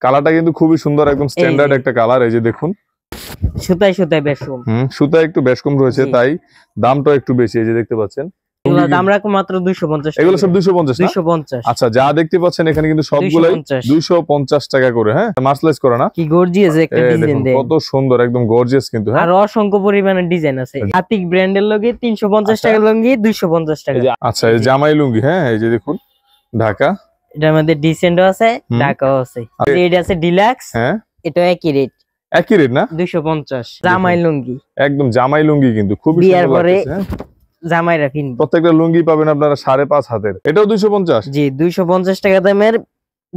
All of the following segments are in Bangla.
কালারটা কিন্তু খুবই সুন্দর, একদম স্ট্যান্ডার্ড একটা কালার। এই যে দেখুন, সুতায় সুতায় বেশ কম। সুতা একটু বেশ কম রয়েছে, তাই দামটা একটু বেশি। এই যে দেখতে পাচ্ছেন, এগুলো দাম রাখো মাত্র 250 টাকা। এগুলো সব 250 না? 250। আচ্ছা, যা দেখতে পাচ্ছেন এখানে কিন্তু সবগুলাই 250 টাকা করে। হ্যাঁ, মার্সেলাইজ করা না? কি গর্জিয়াস একটা ডিজাইন দেন, কত সুন্দর, একদম গর্জিয়াস কিন্তু। আর অসংখ্য পরিমাণে ডিজাইন আছে। আতিক ব্র্যান্ডের লগে 350 টাকা লুঙ্গি, 250 টাকা। আচ্ছা, এই জামাই লুঙ্গি। হ্যাঁ, এই যে দেখুন, ঢাকা, এটার মধ্যে ডিসেন্টও আছে, ঢাকাও আছে। এটা আছে ডিলাক্স। হ্যাঁ, এটা একই রেট। একই রেট না? 250। জামাই লুঙ্গি, একদম জামাই লুঙ্গি কিন্তু খুবই সুন্দর লাগছে। জামাইরা কিনবে, প্রত্যেকটা লুঙ্গি পাবেন আপনারা 5.5 হাতের। এটাও 250? জি, 250 টাকা দামের।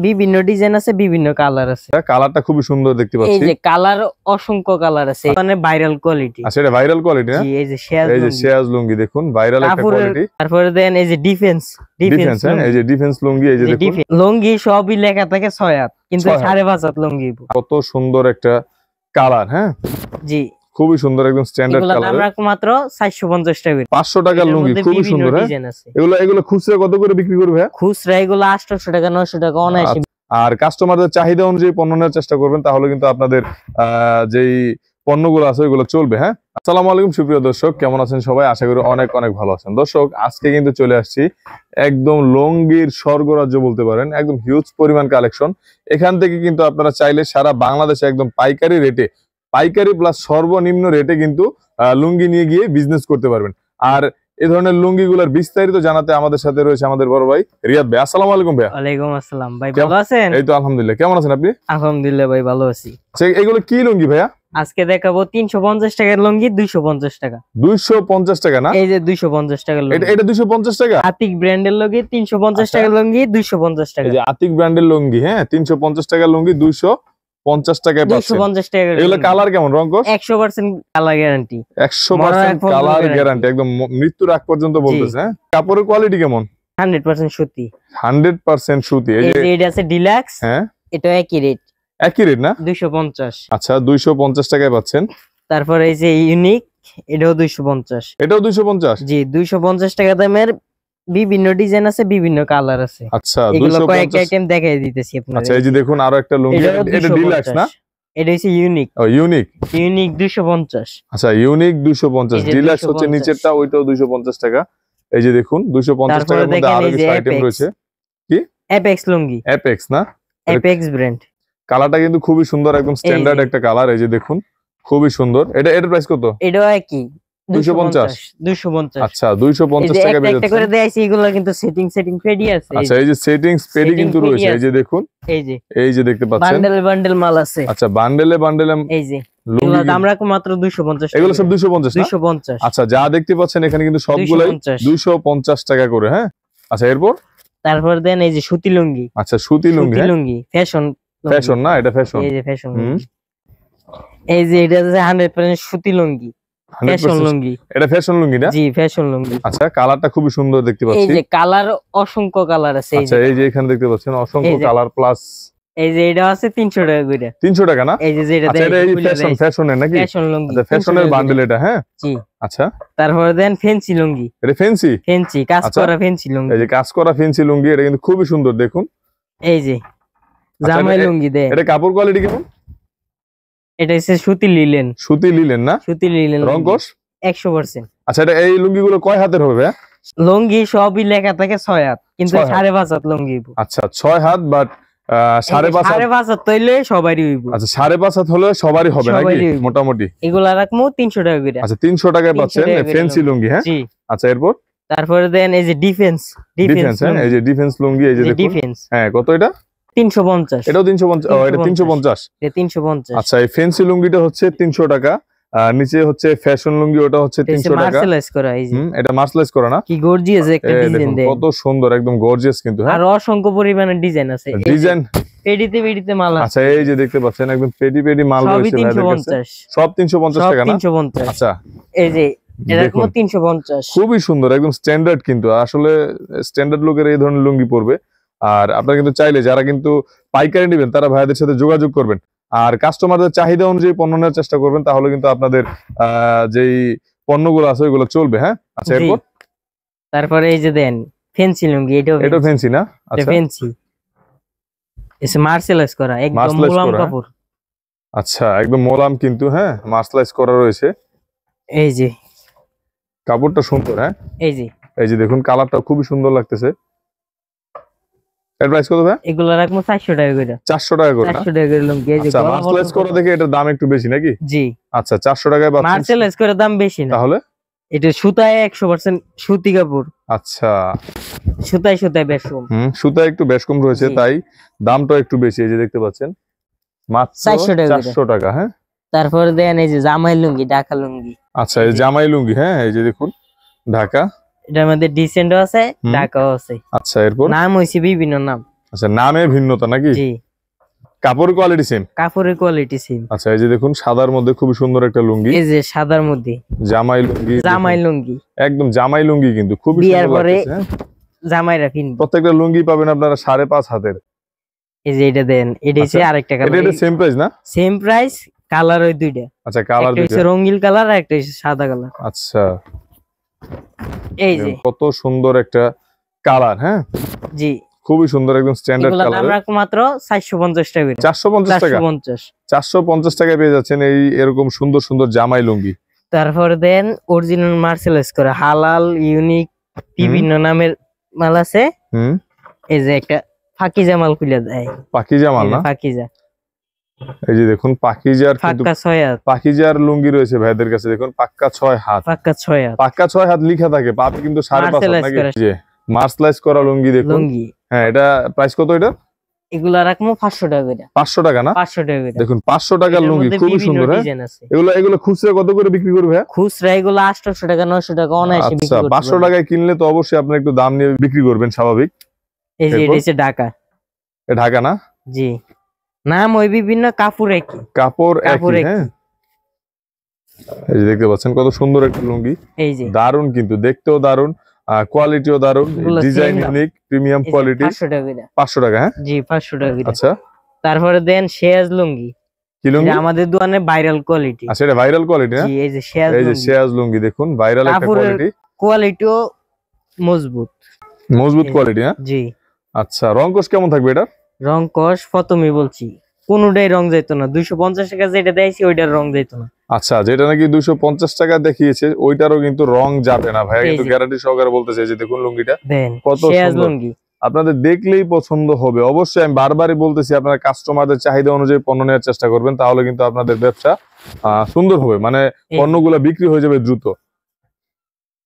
বিভিন্ন ডিজাইন আছে, বিভিন্ন কালার আছে। কালারটা খুবই সুন্দর দেখতে পাচ্ছি। এই যে কালার, অসংখ্য কালার আছে, মানে ভাইরাল কোয়ালিটি। আচ্ছা, এটা ভাইরাল কোয়ালিটি না? জি, এই যে শেয়াজ লুঙ্গি দেখুন, ভাইরাল একটা কোয়ালিটি। তারপরে দেন এই যে ডিফেন্স, এই যে ডিফেন্স লুঙ্গি। এই যে দেখুন, লুঙ্গি সবই লেখা থাকে 6 হাত, কিন্তু 5.5 হাত লুঙ্গি। কত সুন্দর একটা কালার। হ্যাঁ জি, খুবই সুন্দর, একদম স্ট্যান্ডার্ড কালার। দাম রাখো মাত্র 450 টাকা। 500 টাকার লুঙ্গি, খুবই সুন্দর। হ্যাঁ, এগুলো খুচরা কত করে বিক্রি করবে? খুচরা এগুলো 800 টাকা, 900 টাকা অনায়াসে। আর কাস্টমারদের চাহিদা অনুযায়ী পণ্য নেওয়ার চেষ্টা করবেন, তাহলে কিন্তু আপনাদের যেই পণ্যগুলো আছে ওইগুলো চলবে। হ্যাঁ, আসসালামু আলাইকুম সুপ্রিয় দর্শক, কেমন আছেন সবাই? আশা করি অনেক অনেক ভালো আছেন। দর্শক, আজকে কিন্তু চলে আসছি একদম লুঙ্গির স্বর্গরাজ্য বলতে পারেন, একদম হিউজ পরিমাণ কালেকশন। এখান থেকে কিন্তু আপনারা চাইলে সারা বাংলাদেশে একদম পাইকারি রেটে, পাইকারি প্লাস সর্বনিম্ন রেটে কিন্তু লুঙ্গি নিয়ে গিয়ে বিজনেস করতে পারবেন। আর এই ধরনের লুঙ্গিগুলোর বিস্তারিত জানাতে আমাদের সাথে রয়েছে আমাদের বড় ভাই রিয়াদ ভাই। আসসালামু আলাইকুম ভাই। ওয়ালাইকুম আসসালাম ভাই, ভালো আছেন? এই তো আলহামদুলিল্লাহ, কেমন আছেন আপনি? আলহামদুলিল্লাহ ভাই, ভালো আছি। এগুলো কি লুঙ্গি ভাইয়া? আজকে দেখাবো 350 টাকার লুঙ্গি, 250 টাকা। 250 টাকা না? এই যে 250 টাকার লুঙ্গি। এটা 250 টাকা? আতিক ব্র্যান্ডের লুঙ্গি 350 টাকার লুঙ্গি, 250 টাকা। এই যে আতিক ব্র্যান্ডের লুঙ্গি, হ্যাঁ, 350 টাকার লুঙ্গি 250 টাকায় পাচ্ছেন। 250 টাকা। এগুলো কালার কেমন, রং code? 100% colour guarantee. 100% colour guarantee, একদম মৃত্যুর আগ পর্যন্ত বলতেছে। হ্যাঁ, কাপড়ের কোয়ালিটি কেমন? 100% সুতি। 100% সুতি। এই যে এটা আছে ডিলাক্স। হ্যাঁ, এটা একই রেট। একই রেট না? 250। আচ্ছা, 250 টাকায় পাচ্ছেন। তারপর এই যে ইউনিক, এটাও 250। এটাও 250? জি, 250 টাকা দামের। বিভিন্ন ডিজাইন আছে, বিভিন্ন কালার আছে। আচ্ছা, এগুলো কয়েকটা আইটেম দেখাই দিতেছি আপনাদের। আচ্ছা, এই যে দেখুন আরো একটা লুঙ্গি। এটা ডিলাক্স না? এটা হচ্ছে ইউনিক। ও, ইউনিক 250। আচ্ছা, ইউনিক 250। ডিলাক্স হচ্ছে নিচেরটা, ওইটাও 250 টাকা। এই যে দেখুন, 250 টাকার মধ্যে আরো কিছু আইটেম রয়েছে। কি? অ্যাপেক্স লুঙ্গি। অ্যাপেক্স না? Apex brand. কালারটা কিন্তু খুবই সুন্দর, একদম স্ট্যান্ডার্ড একটা কালার। এই যে দেখুন, খুবই সুন্দর। এটার প্রাইস কত? এটাও একই 250। আচ্ছা, 250 টাকা বেচছেন। একটা করে দেখাইছি, এগুলো কিন্তু সেটিং পেডি আছে। আচ্ছা, এই যে সেটিংস পেডি কিন্তু রয়েছে। এই যে দেখুন, এই যে দেখতে পাচ্ছেন, বান্ডেল মাল আছে। আচ্ছা, বান্ডেলে এই যে এগুলো দাম রাখো মাত্র 250 টাকা। এগুলো সব 250 না? 250। আচ্ছা, যা দেখতে পাচ্ছেন এখানে কিন্তু সবগুলাই 250 টাকা করে। হ্যাঁ, আচ্ছা, তারপর দেন এই যে সুতি লুঙ্গি। আচ্ছা, সুতি লুঙ্গি ফ্যাশন না? এটা ফ্যাশন। এই যে ফ্যাশন। এই যে এটা আছে 100% সুতি লুঙ্গি, ফ্যাশন লুঙ্গি। এটা ফ্যাশন লুঙ্গি না? জি, ফ্যাশন লুঙ্গি। আচ্ছা, কালারটা খুবই সুন্দর দেখতে পাচ্ছি। এই যে কালার, অসংখ্য কালার আছে। আচ্ছা, এই যে এখানে দেখতে পাচ্ছেন অসংখ্য কালার প্লাস। এই যে এটা আছে 300 টাকা করে। 300 টাকা না? এই যে এটা ফ্যাশনের নাকি? ফ্যাশন লুঙ্গি। আচ্ছা, ফ্যাশনের বান্ডেল এটা। হ্যাঁ, জি। আচ্ছা, তারপরে দেন ফেন্সি লুঙ্গি। এটা ফেন্সি কাজ করা ফেন্সি লুঙ্গি। এই যে কাজ করা ফেন্সি লুঙ্গি, এটা কিন্তু খুবই সুন্দর দেখুন। এই যে জামাই লুঙ্গি দেন। এটা কাপড় কোয়ালিটি কেমন? এটা হচ্ছে সুতি লিলেন না? সুতি লিলেন। রং কোষ 100%। আচ্ছা, এটা এই লুঙ্গিগুলো কয় হাতের হবে? লুঙ্গি সবই লেখা থাকে 6 হাত, কিন্তু 5.5 হাত লুঙ্গি। আচ্ছা, 6 হাত, বাট 5.5 হাত হইলে সবারই হইব। আচ্ছা, 5.5 হাত হলে সবারই হবে নাকি মোটামুটি? এগুলা রাখমু 300 টাকা করে। আচ্ছা, 300 টাকায় পাচ্ছেন ফেন্সি লুঙ্গি। হ্যাঁ, জি। আচ্ছা, তারপরে দেন এই যে ডিফেন্স। এই যে ডিফেন্স লুঙ্গি। এই যে দেখুন, হ্যাঁ, কত এটা? 350। এটাও 350? ও, এটা 350। 350। আচ্ছা, এই ফেন্সি লুঙ্গিটা হচ্ছে 300 টাকা। নিচে হচ্ছে ফ্যাশন লুঙ্গি, ওটা হচ্ছে 300 টাকা। মার্সেলাইজ করা। এই যে এটা মার্সেলাইজ করা না? কি গর্জিয়াস একটা ডিজাইন দেন, কত সুন্দর, একদম গর্জিয়াস কিন্তু। আর অসংখ্য পরিমাণে ডিজাইন আছে। ডিজাইন পেডিতে মাল আছে। আচ্ছা, এই যে দেখতে পাচ্ছেন একদম পেডি মাল রয়েছে। 350। সব 350 টাকা না? 350। আচ্ছা, এই যে এরকম 350। খুবই সুন্দর, একদম স্ট্যান্ডার্ড কিন্তু। আসলে স্ট্যান্ডার্ড লোকের এই ধরনের লুঙ্গি পরবে। আর আপনারা কিন্তু চাইলে যারা কিন্তু পাইকারি নেবেন, তারা ভাইদের সাথে যোগাযোগ করবেন। আর কাস্টমারদের চাহিদা অনুযায়ী পণ্য নেওয়ার চেষ্টা করবেন, তাহলে কিন্তু আপনাদের যেই পণ্যগুলো আছে ওইগুলো চলবে। হ্যাঁ, আচ্ছা, তারপরে এই যে দেন ফেন্সি লুঙ্গি। এটা ফেন্সি না? আচ্ছা, ফেন্সি। এসে মার্সেলাইজ করা একদম Marsalize মোলাম করা, কাপড়। আচ্ছা একদম মোলাম কিন্তু, হ্যাঁ মার্সেলাইজ করা রয়েছে। এই যে কাপড়টা সুন্দর, হ্যাঁ এই যে এই যে দেখুন কালারটা খুবই সুন্দর লাগতেছে। এর প্রাইস কত ভাই? এগুলো রাখবো 400 টাকা করে। 400 টাকা করে না? 400 টাকা করে লুঙ্গি। এই যে আচ্ছা গলা মার্সেলাইজ করা দেখে এটার দাম একটু বেশি নাকি? জি আচ্ছা 400 টাকায় পাচ্ছেন। মার্সেলাইজ করে দাম বেশি না, তাহলে এটা সুতায় 100% সুতি কাপড়, আচ্ছা সুতায় সুতায় বেশ কম। সুতা একটু বেশ কম রয়েছে, জি। তাই দামটা একটু বেশি। এই যে দেখতে পাচ্ছেন মাত্র 400 টাকা করে। 400 টাকা, হ্যাঁ। তারপরে দেন এই যে জামাই লুঙ্গি, ঢাকা লুঙ্গি। আচ্ছা এই জামাই লুঙ্গি, হ্যাঁ এই যে দেখুন ঢাকা। এটার মধ্যে ডিসেন্টও আছে, হুম। ঢাকাও আছে। আচ্ছা এরপর নাম হইছে বিভিন্ন নাম। আচ্ছা নামে ভিন্নতা নাকি? জি কাপড় কোয়ালিটি সেম। কাপড়ের কোয়ালিটি সেম। আচ্ছা এই যে দেখুন সাদার মধ্যে খুব সুন্দর একটা লুঙ্গি, এই যে সাদার মধ্যে জামাই লুঙ্গি। জামাই দেখুন, লুঙ্গি, একদম জামাই লুঙ্গি কিন্তু খুবই বিয়ার সুন্দর পরে লাগতেছে, হ্যাঁ। জামাইরা কিনবে। প্রত্যেকটা লুঙ্গি পাবেন আপনারা 5.5 হাতের। এই যে এটা দেন, এটা হচ্ছে আচ্ছা, আরেকটা এটা কালার, সেম প্রাইস না? সেম প্রাইস, কালার ওই দুইটা। আচ্ছা কালার একটা হচ্ছে রঙিন কালার আর একটা হচ্ছে সাদা কালার। আচ্ছা এই যে কত সুন্দর একটা কালার, হ্যাঁ জি খুবই সুন্দর একদম স্ট্যান্ডার্ড এগুলা দাম কালার। রাখবো মাত্র 450 টাকা করে। 450 টাকা? 450। 450 টাকায় পেয়ে যাচ্ছেন এই এরকম সুন্দর সুন্দর জামাই লুঙ্গি। তারপর দেন অরিজিনাল মার্সেলাইজ করে হালাল ইউনিক বিভিন্ন নামের মাল আছে। হুম এই যে একটা ফাকিজা মাল খুলে দেয়, পাকিজা মাল এই যে না? ফাকিজা, এই যে দেখুন পাকিজার কিন্তু পাক্কা 6 হাত, পাকিজার লুঙ্গি রয়েছে ভাইদের কাছে, দেখুন পাক্কা 6 হাত। পাক্কা 6 হাত পাক্কা 6 হাত লেখা থাকে, পাপে কিন্তু 5.5 হাত Marsalize নাকি? করা। এই যে মার্সেলাইজ করা লুঙ্গি দেখুন, লুঙ্গি। হ্যাঁ এটা প্রাইস কত? এটা এগুলা রাখবো 500 টাকা করে। 500 টাকা না? 500 টাকা করে। দেখুন 500 টাকার এটার লুঙ্গি মধ্যে খুবই বিভিন্ন সুন্দর, হ্যাঁ। ডিজাইন আছে। এগুলো খুচরা কত করে বিক্রি করবে ভাইয়া? খুচরা এগুলো 800 টাকা 900 টাকা অনায়াসে বিক্রি আচ্ছা করতে 500 পারবেন। টাকায় কিনলে তো অবশ্যই আপনি একটু দাম নিয়ে বিক্রি করবেন, স্বাভাবিক। এই যে এরপর? এটা হচ্ছে ঢাকা। এ ঢাকা না? জি নাম ওই বিভিন্ন, কাপড় একই। কাপড় কাপড় একই, একই। হ্যাঁ। এই যে দেখতে পাচ্ছেন কত সুন্দর একটা লুঙ্গি, এই যে দারুন কিন্তু দেখতেও দারুন, কোয়ালিটিও দারুন, এগুলো ডিজাইন same দাম। ইউনিক, প্রিমিয়াম এই যে কোয়ালিটি। 500 টাকা করে। 500 টাকা, হ্যাঁ। জি 500 টাকা করে। আচ্ছা তারপরে দেন শেয়াজ লুঙ্গি, কি লুঙ্গি? এটা আমাদের দোকানে ভাইরাল কোয়ালিটি। আচ্ছা এটা ভাইরাল কোয়ালিটি না? জি এই যে শেয়াজ এই যে লুঙ্গি, শেয়াজ লুঙ্গি দেখুন ভাইরাল একটা কাপড়ের কোয়ালিটি, কোয়ালিটিও মজবুত। মজবুত এই- কোয়ালিটি, হ্যাঁ। জি আচ্ছা রংকশ কেমন থাকবে এটা? রং কস প্রথমেই বলছি কোনটাই রং যাইতো না, 250 টাকা যেটা দেয়ছি ওইটার রং যাইতো না। আচ্ছা যেটা নাকি 250 টাকা দেখিয়েছে ওইটারও কিন্তু রং যাবে না ভাইয়া, এই কিন্তু যে। গ্যারান্টি সহকারে বলতেছে। এই যে দেখুন লুঙ্গিটা দেন কত শেয়াজ সুন্দর। লুঙ্গি। আপনাদের দেখলেই পছন্দ হবে। অবশ্যই আমি বারবারই বলতেছি আপনারা কাস্টমারদের চাহিদা অনুযায়ী পণ্য নেওয়ার চেষ্টা করবেন, তাহলে কিন্তু আপনাদের ব্যবসা সুন্দর হবে, মানে এই- পণ্যগুলো বিক্রি হয়ে যাবে দ্রুত।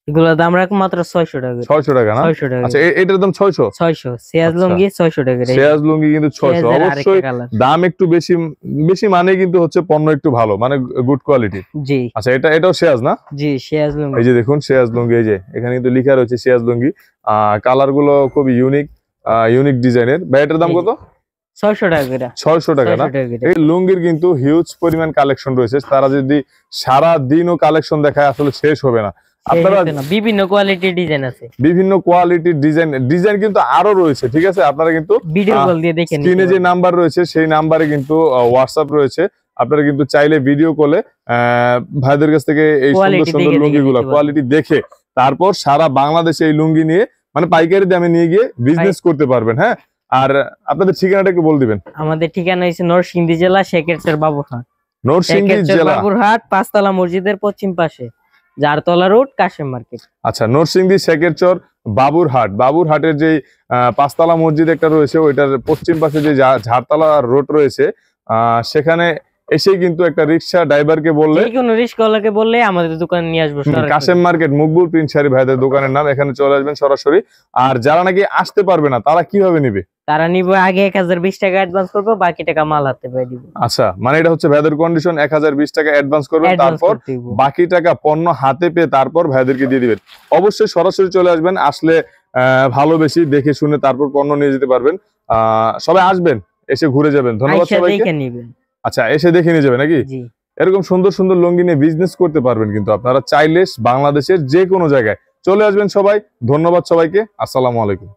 এগুলোর দাম রাখবো মাত্র 600 টাকা করে। 600 টাকা না? 600 টাকা আচ্ছা করে। এটার দাম 600? 600 শেয়াজ আচ্ছা। লুঙ্গি 600 টাকা করে। শেয়াজ লুঙ্গি কিন্তু 600। শেয়াজের আরেকটা অবশ্যই কালার। দাম একটু বেশি বেশি মানে কিন্তু হচ্ছে পণ্য একটু ভালো, মানে গুড কোয়ালিটি। জি আচ্ছা এটাও শেয়াজ না? জি শেয়াজ লুঙ্গি। এই যে দেখুন শেয়াজ লুঙ্গি, এই যে এখানে কিন্তু লেখা রয়েছে শেয়াজ লুঙ্গি। কালার গুলো খুব ইউনিক, ইউনিক ডিজাইনের। ভাই এটার দাম এই যে। কত? 600 টাকা করে। 600 টাকা না? 600 টাকা করে। এই লুঙ্গির কিন্তু হিউজ পরিমাণ কালেকশন রয়েছে, তারা যদি সারা দিনও কালেকশন দেখায় আসলে শেষ হবে না। আপনারা সেই হচ্ছে না, বিভিন্ন কোয়ালিটির ডিজাইন আছে, বিভিন্ন কোয়ালিটির ডিজাইন কিন্তু আরো রয়েছে, ঠিক আছে। আপনারা কিন্তু ভিডিও কল দিয়ে দেখে নিতে স্ক্রিনে যে পারবেন। নাম্বার রয়েছে সেই নাম্বারে কিন্তু হোয়াটসঅ্যাপ রয়েছে, আপনারা কিন্তু চাইলে ভিডিও কলে ভাইদের কাছ থেকে এই সুন্দর Quality সুন্দর দেখে লুঙ্গিগুলো নিতে পারবেন। কোয়ালিটি দেখে তারপর সারা বাংলাদেশে এই লুঙ্গি নিয়ে মানে পাইকারি দামে নিয়ে গিয়ে বিজনেস করতে পারবেন, হ্যাঁ। আর আপনাদের ঠিকানাটা একটু বল দিবেন। আমাদের ঠিকানা হচ্ছে নরসিংদী জেলা শেখেরচর বাবুরহাট। নরসিংদী শেখেরচর জেলা, বাবুরহাট পাঁচতলা মসজিদের পশ্চিম পাশে, জারতলা রোড, কাশেম মার্কেট। আচ্ছা নরসিংদী শেখেরচর বাবুরহাটের যে পাঁচতলা মসজিদ একটা রয়েছে ওইটার পশ্চিম পাশে যে ঝাড়তলা রোড রয়েছে, সেখানে এসে কিন্তু একটা রিক্সা ড্রাইভারকে বললে, যে কোনো রিস্কওয়ালাকে বললে আমাদের দোকানে নিয়ে আসবো সরাসরি। কাশেম মার্কেট মকবুল প্রিন্ট শাড়ি ভাইদের দোকানের নাম, এখানে চলে আসবেন সরাসরি। আর যারা নাকি আসতে পারবে না তারা কিভাবে নিবে? তারা নিবে আগে 1020 টাকা অ্যাডভান্স করবো, বাকি টাকা মাল হাতে পেয়ে দিব। আচ্ছা মানে এটা হচ্ছে ভাইদের কন্ডিশন, 1020 টাকা অ্যাডভান্স করবেন, অ্যাডভান্স তারপর করতে দিব। বাকি টাকা পণ্য হাতে পেয়ে তারপর ভাইদেরকে দিয়ে দিবেন। অবশ্যই সরাসরি চলে আসবেন, আসলে ভালো বেশি দেখে শুনে তারপর পণ্য নিয়ে যেতে পারবেন। সবাই আসবেন, এসে ঘুরে যাবেন। ধন্যবাদ আইসা সবাইকে। দেখে নিবেন। আচ্ছা এসে দেখে নিয়ে যাবে নাকি? জি এরকম সুন্দর সুন্দর লুঙ্গি নিয়ে বিজনেস করতে পারবেন কিন্তু আপনারা চাইলে বাংলাদেশের যে কোনো জায়গায় চলে আসবেন সবাই। ধন্যবাদ সবাইকে, আসসালামু আলাইকুম।